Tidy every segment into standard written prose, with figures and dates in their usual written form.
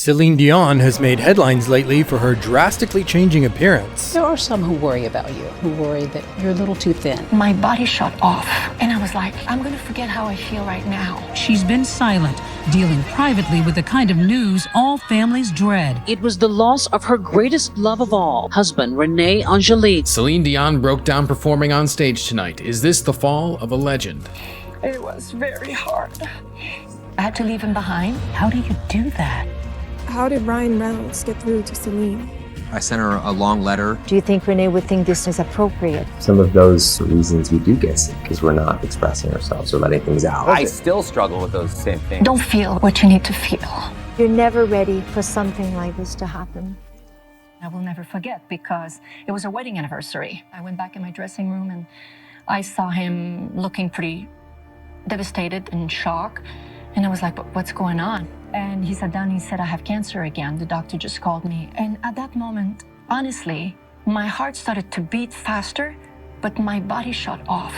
Celine Dion has made headlines lately for her drastically changing appearance. There are some who worry about you, who worry that you're a little too thin. My body shut off, and I was like, I'm gonna forget how I feel right now. She's been silent, dealing privately with the kind of news all families dread. It was the loss of her greatest love of all, husband Rene Angelique. Celine Dion broke down performing on stage tonight. Is this the fall of a legend? It was very hard. I had to leave him behind. How do you do that? How did Ryan Reynolds get through to Celine? I sent her a long letter. Do you think Renee would think this is appropriate? Some of those reasons we do get sick is we're not expressing ourselves or letting things out. I still struggle with those same things. Don't feel what you need to feel. You're never ready for something like this to happen. I will never forget because it was our wedding anniversary. I went back in my dressing room and I saw him looking pretty devastated and in shock. And I was like, what's going on? And he sat down and he said, I have cancer again. The doctor just called me. And at that moment, honestly, my heart started to beat faster, but my body shut off.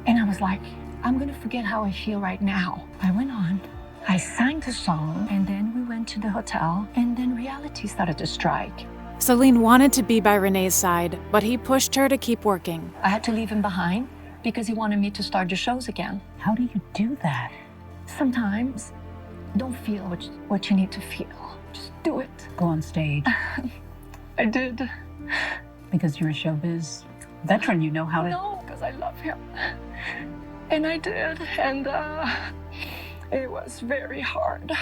And I was like, I'm gonna forget how I feel right now. I went on, I sang the song, and then we went to the hotel, and then reality started to strike. Celine wanted to be by Renee's side, but he pushed her to keep working. I had to leave him behind because he wanted me to start the shows again. How do you do that? Sometimes, don't feel what you need to feel. Just do it. Go on stage. I did. Because you're a showbiz veteran, you know how to... No, because I love him. And I did, and it was very hard.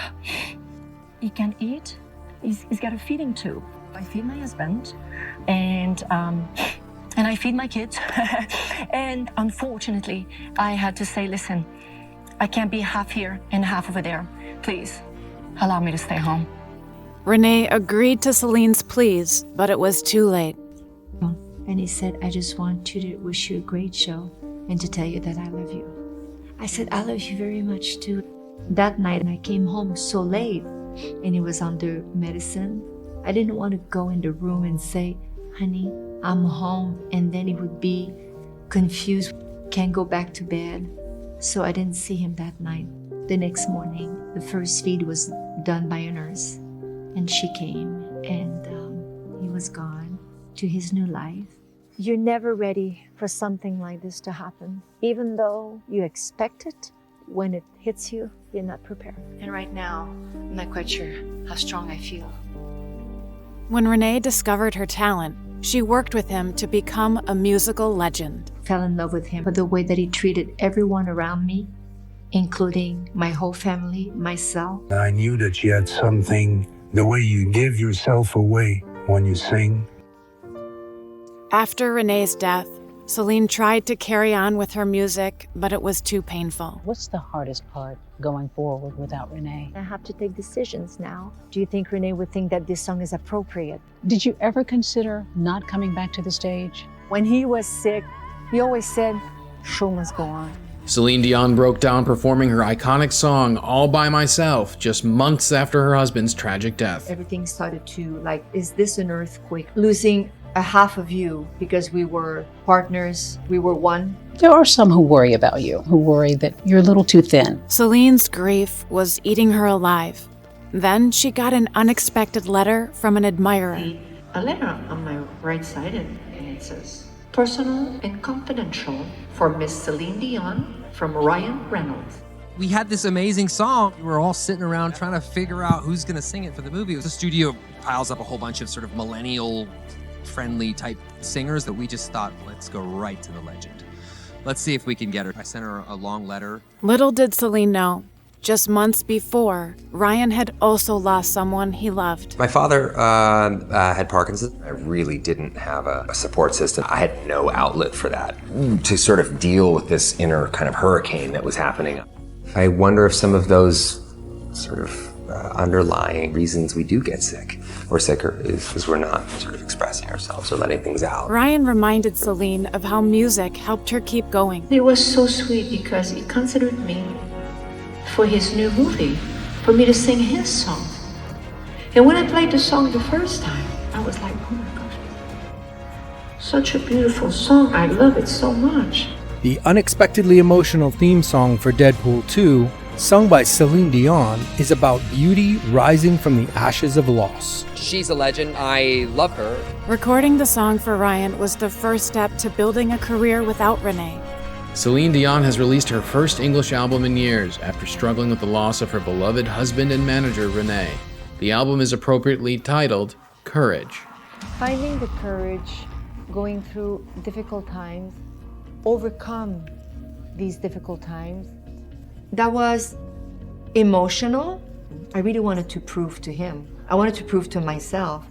He can't eat. He's got a feeding tube. I feed my husband, and I feed my kids. And unfortunately, I had to say, listen, I can't be half here and half over there. Please, allow me to stay home. Renee agreed to Celine's pleas, but it was too late. And he said, I just want you to wish you a great show and to tell you that I love you. I said, I love you very much too. That night, I came home so late and he was under medicine. I didn't want to go in the room and say, honey, I'm home. And then he would be confused, can't go back to bed. So I didn't see him that night. The next morning, the first feed was done by a nurse, and she came, and he was gone to his new life. You're never ready for something like this to happen. Even though you expect it, when it hits you, you're not prepared. And right now, I'm not quite sure how strong I feel. When Renee discovered her talent, she worked with him to become a musical legend. Fell in love with him for the way that he treated everyone around me, including my whole family, myself. I knew that you had something, the way you give yourself away when you sing. After Renee's death, Celine tried to carry on with her music, but it was too painful. What's the hardest part going forward without Renee? I have to take decisions now. Do you think Renee would think that this song is appropriate? Did you ever consider not coming back to the stage? When he was sick, he always said, show must go on. Celine Dion broke down performing her iconic song All By Myself just months after her husband's tragic death. Everything started to like, is this an earthquake? Losing a half of you because we were partners, we were one. There are some who worry about you, who worry that you're a little too thin. Celine's grief was eating her alive. Then she got an unexpected letter from an admirer. A letter on my right side, and it says, personal and confidential for Miss Celine Dion from Ryan Reynolds. We had this amazing song. We were all sitting around trying to figure out who's going to sing it for the movie. The studio piles up a whole bunch of sort of millennial friendly type singers that we just thought, let's go right to the legend. Let's see if we can get her. I sent her a long letter. Little did Celine know, just months before, Ryan had also lost someone he loved. My father had Parkinson's. I really didn't have a support system. I had no outlet for that to sort of deal with this inner kind of hurricane that was happening. I wonder if some of those sort of underlying reasons we do get sick or sicker is because we're not sort of expressing ourselves or letting things out. Ryan reminded Celine of how music helped her keep going. It was so sweet because he considered me for his new movie, for me to sing his song. And when I played the song the first time, I was like, oh my gosh, such a beautiful song. I love it so much. The unexpectedly emotional theme song for Deadpool 2, sung by Celine Dion, is about beauty rising from the ashes of loss. She's a legend. I love her. Recording the song for Ryan was the first step to building a career without Renee. Celine Dion has released her first English album in years after struggling with the loss of her beloved husband and manager, Renee. The album is appropriately titled Courage. Finding the courage, going through difficult times, overcome these difficult times. That was emotional. I really wanted to prove to him. I wanted to prove to myself.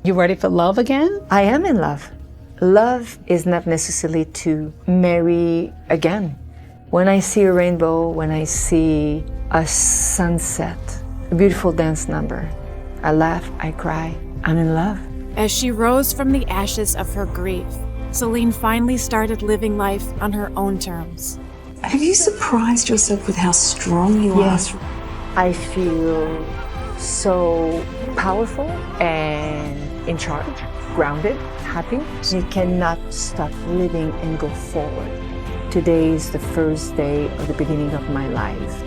You ready for love again? I am in love. Love is not necessarily to marry again. When I see a rainbow, when I see a sunset, a beautiful dance number, I laugh, I cry, I'm in love. As she rose from the ashes of her grief, Celine finally started living life on her own terms. Have you surprised yourself with how strong you are? Yes, I feel so powerful and in charge, grounded, happy. You cannot stop living and go forward. Today is the first day of the beginning of my life.